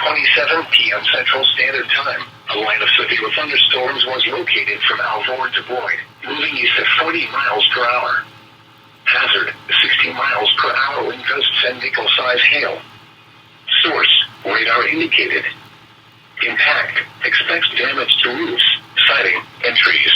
6:27 p.m. Central Standard Time. A line of severe thunderstorms was located from Alvord to Boyd, moving east at 40 miles per hour. Hazard, 60 miles per hour wind gusts and nickel-size hail. Source, radar indicated. Impact, expects damage to roofs, siding, and trees.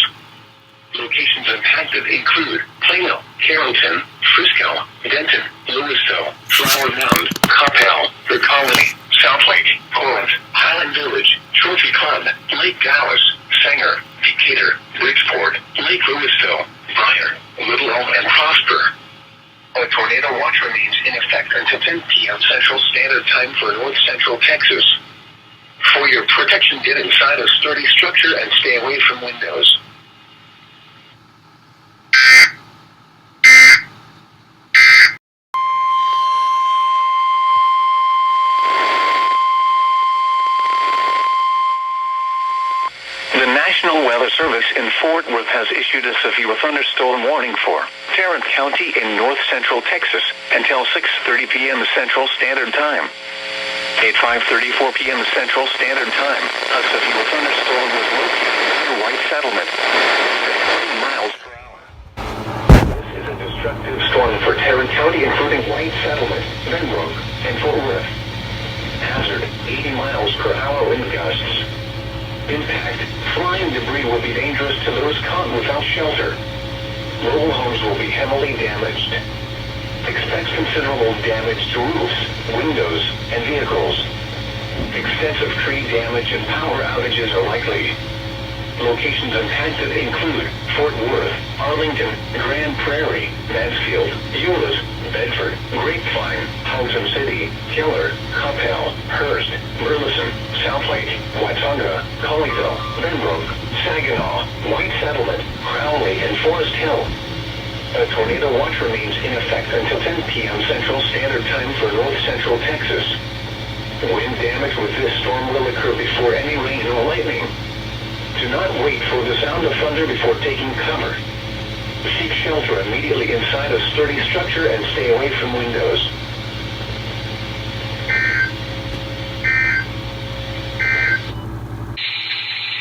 Locations impacted include Plano, Carrollton, Frisco, Denton, Lewisville, Flower Mound, Coppell, The Colony, Southlake, Corinth, Highland Village, Trophy Club, Lake Dallas, Sanger, Decatur, Bridgeport, Lake Lewisville, Briar, Little Elm, and Prosper. A tornado watch remains in effect until 10 p.m. Central Standard Time for North Central Texas. For your protection, get inside a sturdy structure and stay away from windows. The National Weather Service in Fort Worth has issued a severe thunderstorm warning for Tarrant County in north central Texas until 6:30 p.m. Central Standard Time. At 5:34 p.m. Central Standard Time, a severe thunderstorm was located near White Settlement at 40 miles per hour. This is a destructive storm for Tarrant County, including White Settlement, Benbrook, and Fort Worth. Hazard, 80 miles per hour wind gusts. Impact, flying debris will be dangerous to those caught without shelter. Mobile homes will be heavily damaged. Expects considerable damage to roofs, windows, and vehicles. Extensive tree damage and power outages are likely. Locations impacted include Fort Worth, Arlington, Grand Prairie, Mansfield, Euless, Bedford, Grapevine, Houghton City, Keller, Coppell, Hearst, Burleson, Southlake, Watauga, Colleyville, Benbrook, Saginaw, White Settlement, Crowley, and Forest Hill. A tornado watch remains in effect until 10 p.m. Central Standard Time for north central Texas. Wind damage with this storm will occur before any rain or lightning. Do not wait for the sound of thunder before taking cover. Seek shelter immediately inside a sturdy structure and stay away from windows.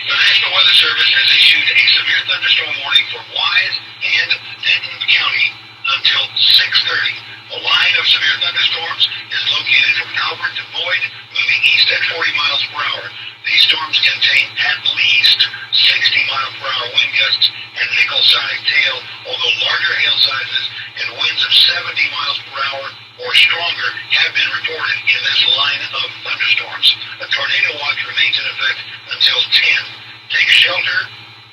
The National Weather Service has issued a severe thunderstorm warning for Wise and Denton County until 6:30. A line of severe thunderstorms is located from Albert to Boyd, moving east at 40 miles per hour. These storms contain at least 60 mile per hour wind gusts and nickel-sized hail, although larger hail sizes and winds of 70 miles per hour or stronger have been reported in this line of thunderstorms. A tornado watch remains in effect until 10. Take shelter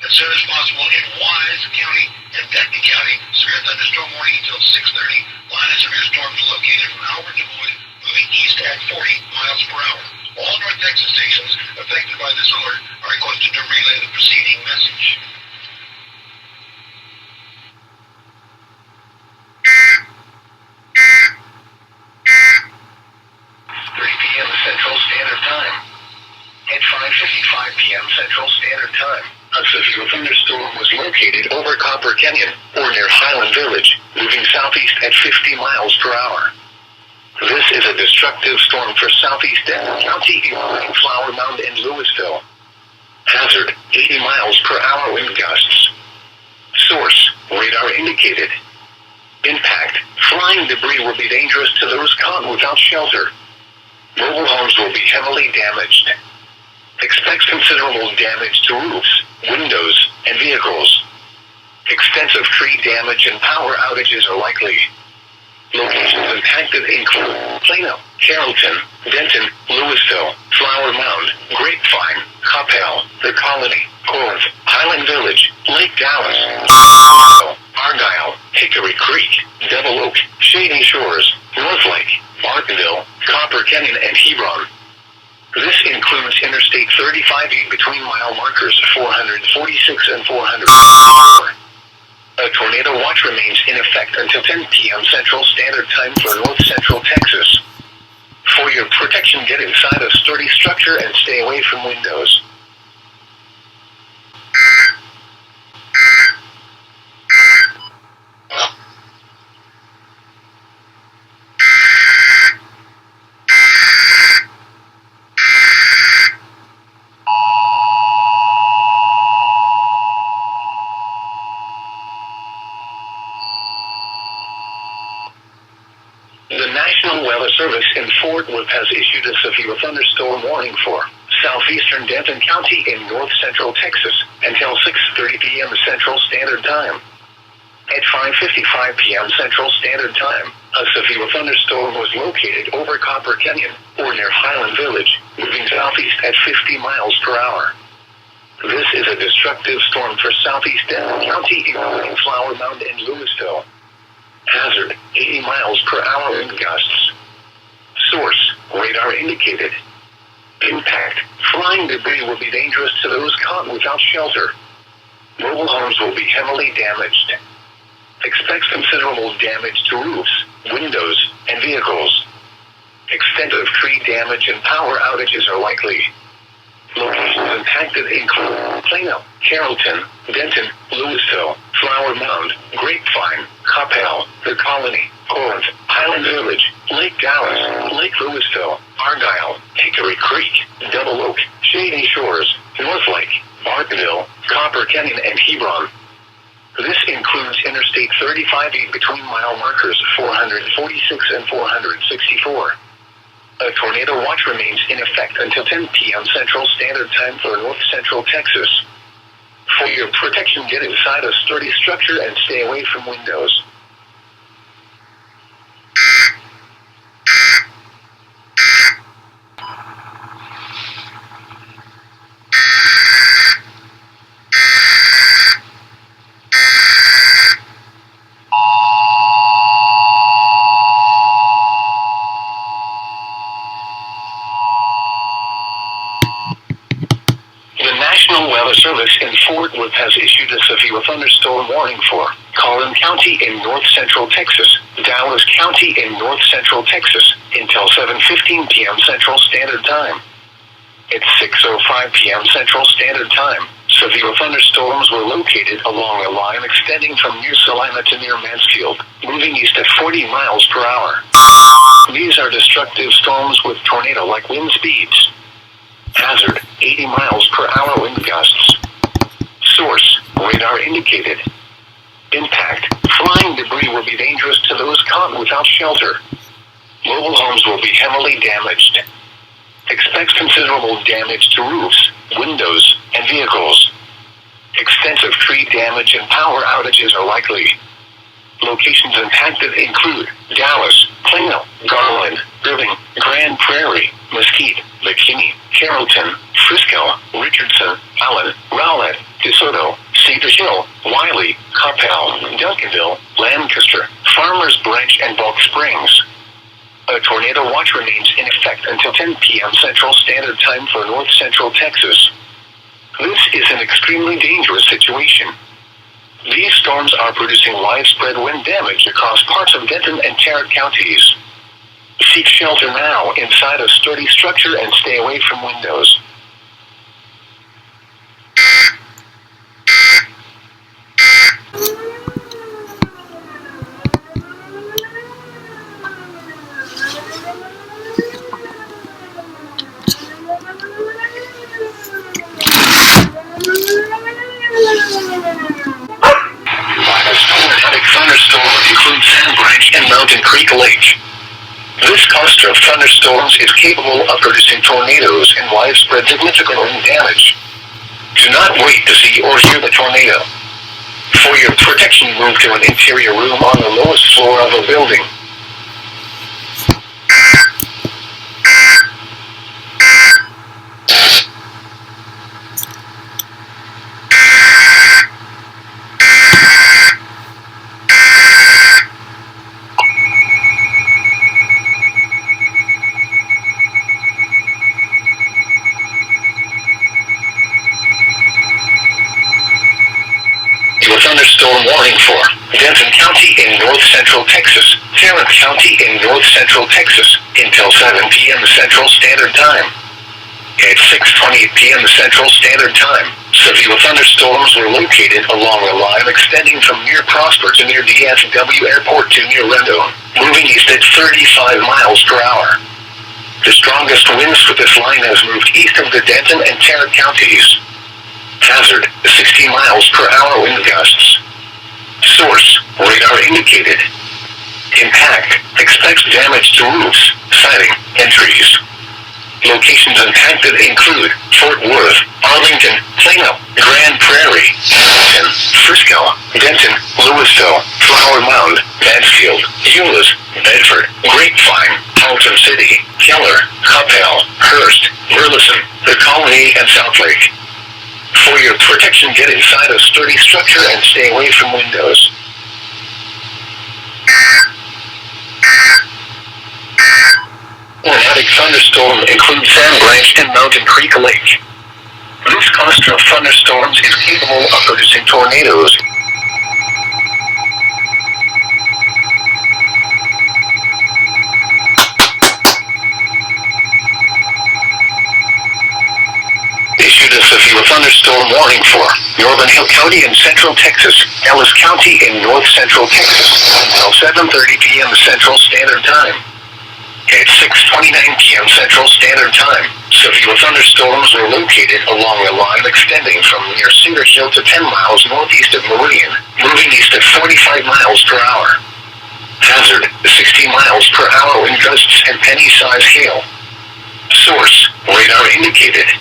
as soon as possible in Wise County and Denton County. Severe thunderstorm warning until 6:30. Line of severe storms located from Albert to Boyd, moving east at 40 miles per hour. All North Texas stations affected by this alert are requested to relay the preceding message. 30 p.m. Central Standard Time. At 5:55 p.m. Central Standard Time, a severe thunderstorm was located over Copper Canyon or near Highland Village, moving southeast at 50 miles per hour. This is a destructive storm for southeast Denton County, including Flower Mound and Lewisville. Hazard, 80 miles per hour wind gusts. Source, radar indicated. Impact, flying debris will be dangerous to those caught without shelter. Mobile homes will be heavily damaged. Expects considerable damage to roofs, windows, and vehicles. Extensive tree damage and power outages are likely. Locations impacted include Plano, Carrollton, Denton, Lewisville, Flower Mound, Grapevine, Coppell, The Colony, Corinth, Highland Village, Lake Dallas, Argyle, Hickory Creek, Devil Oak, Shady Shores, Northlake, Martinville, Copper Canyon, and Hebron. This includes Interstate 35E between mile markers 446 and 454. A tornado watch remains in effect until 10 p.m. Central Standard Time for north central Texas. For your protection, get inside a sturdy structure and stay away from windows. Service in Fort Worth has issued a severe thunderstorm warning for southeastern Denton County in north central Texas until 6:30 p.m. Central Standard Time. At 5:55 p.m. Central Standard Time, a severe thunderstorm was located over Copper Canyon, or near Highland Village, moving southeast at 50 miles per hour. This is a destructive storm for southeast Denton County, including Flower Mound and Lewisville. Hazard, 80 miles per hour wind gusts. Source, radar indicated. Impact, flying debris will be dangerous to those caught without shelter. Mobile homes will be heavily damaged. Expect considerable damage to roofs, windows, and vehicles. Extent of tree damage and power outages are likely. Locations impacted include Plano, Carrollton, Denton, Lewisville, Flower Mound, Grapevine, Coppell, The Colony, Corinth, Highland Village, Lake Dallas, Lake Lewisville, Argyle, Hickory Creek, Double Oak, Shady Shores, Northlake, Bartonville, Copper Canyon, and Hebron. This includes Interstate 35E between mile markers 446 and 464. A tornado watch remains in effect until 10 p.m. Central Standard Time for north central Texas. For your protection, get inside a sturdy structure and stay away from windows. Service in Fort Worth has issued a severe thunderstorm warning for Collin County in north central Texas, Dallas County in north central Texas, until 7:15 p.m. Central Standard Time. At 6:05 p.m. Central Standard Time, severe thunderstorms were located along a line extending from near Salina to near Mansfield, moving east at 40 miles per hour. These are destructive storms with tornado-like wind speeds. Hazard, 80 miles per hour wind gusts. Source, radar indicated. Impact, flying debris will be dangerous to those caught without shelter. Mobile homes will be heavily damaged. Expect considerable damage to roofs, windows, and vehicles. Extensive tree damage and power outages are likely. Locations impacted include Dallas, Plano, Garland, Irving, Grand Prairie, Mesquite, McKinney, Carrollton, Frisco, Richardson, Allen, Rowlett, DeSoto, Cedar Hill, Wiley, Coppell, Duncanville, Lancaster, Farmers Branch, and Bulk Springs. A tornado watch remains in effect until 10 p.m. Central Standard Time for north central Texas. This is an extremely dangerous situation. These storms are producing widespread wind damage across parts of Denton and Tarrant counties. Seek shelter now inside a sturdy structure and stay away from windows. Thunderstorm includes Sand Branch and Mountain Creek Lake. This cluster of thunderstorms is capable of producing tornadoes and widespread significant wind damage. Do not wait to see or hear the tornado. For your protection, move to an interior room on the lowest floor of a building. Thunderstorm warning for Denton County in north central Texas, Tarrant County in north central Texas, until 7 p.m. Central Standard Time. At 6:20 p.m. Central Standard Time, severe thunderstorms were located along a line extending from near Prosper to near DFW Airport to near Rendon, moving east at 35 miles per hour. The strongest winds for this line has moved east of the Denton and Tarrant counties. Hazard, 60 miles per hour wind gusts. Source, radar indicated. Impact, expects damage to roofs, Sighting, entries. Locations impacted include Fort Worth, Arlington, Plano, Grand Prairie, Hamilton, Frisco, Denton, Louisville, Flower Mound, Mansfield, Euless, Bedford, Grapevine, Halton City, Keller, Coppell, Hearst, Burleson, The Colony, and Southlake. For your protection, get inside a sturdy structure and stay away from windows. Tornadic thunderstorm includes Sand Branch and Mountain Creek Lake. This cluster of thunderstorms is capable of producing tornadoes. Issued a severe thunderstorm warning for Northern Hill County in Central Texas, Ellis County in North Central Texas, until 7:30 p.m. Central Standard Time. At 6:29 p.m. Central Standard Time, severe thunderstorms were located along a line extending from near Cedar Hill to 10 miles northeast of Meridian, moving east at 45 miles per hour. Hazard, 60 miles per hour in gusts and penny-size hail. Source, radar indicated.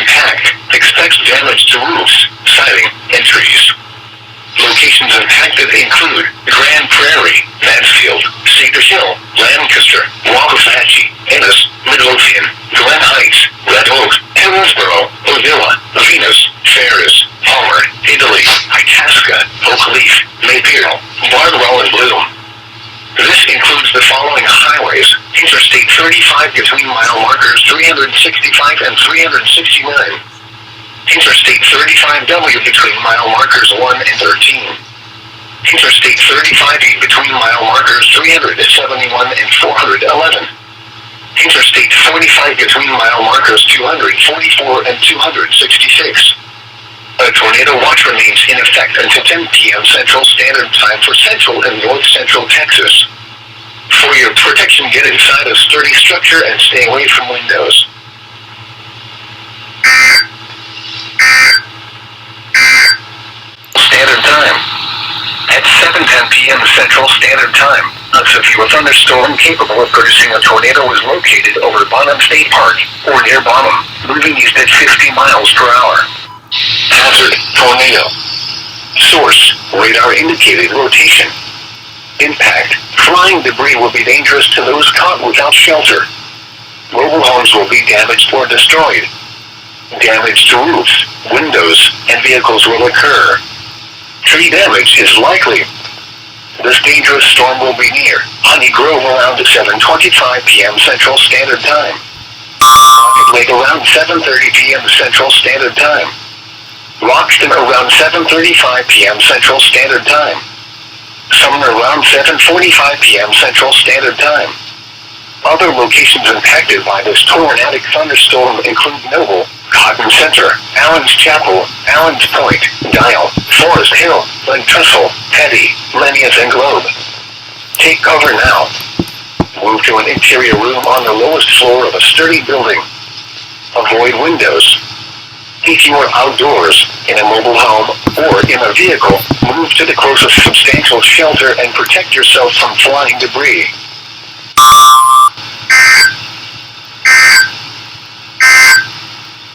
Impact, expects damage to roofs, siding, entries. Locations impacted include Grand Prairie, Mansfield, Cedar Hill, Lancaster, Waxahachie, Ennis, Midlothian, Glen Heights, Red Oak, Emmonsboro, Avila, Venus, Ferris, Palmer, Italy, Itasca, Oakleaf, Maypeel, Bardwell, and Bloom. This includes the following highways: Interstate 35 between mile markers 365 and 369. Interstate 35W between mile markers 1 and 13. Interstate 35E between mile markers 371 and 411. Interstate 45 between mile markers 244 and 266. A tornado watch remains in effect until 10 p.m. Central Standard Time for Central and North Central Texas. For your protection, get inside a sturdy structure and stay away from windows. Standard Time. At 7:10 p.m. Central Standard Time, a severe thunderstorm capable of producing a tornado was located over Bonham State Park, or near Bonham, moving east at 50 miles per hour. Hazard, tornado. Source, radar indicated rotation. Impact, flying debris will be dangerous to those caught without shelter. Mobile homes will be damaged or destroyed. Damage to roofs, windows, and vehicles will occur. Tree damage is likely. This dangerous storm will be near Honey Grove around 7:25 p.m. Central Standard Time. Rocket Lake around 7:30 p.m. Central Standard Time. Roxton around 7:35 p.m. Central Standard Time. Sumner around 7:45 p.m. Central Standard Time. Other locations impacted by this tornadic thunderstorm include Noble, Cotton Center, Allen's Chapel, Allen's Point, Dial, Forest Hill, Glen Trestle, Petty, Lennius, and Globe. Take cover now. Move to an interior room on the lowest floor of a sturdy building. Avoid windows. If you are outdoors, in a mobile home, or in a vehicle, move to the closest substantial shelter and protect yourself from flying debris.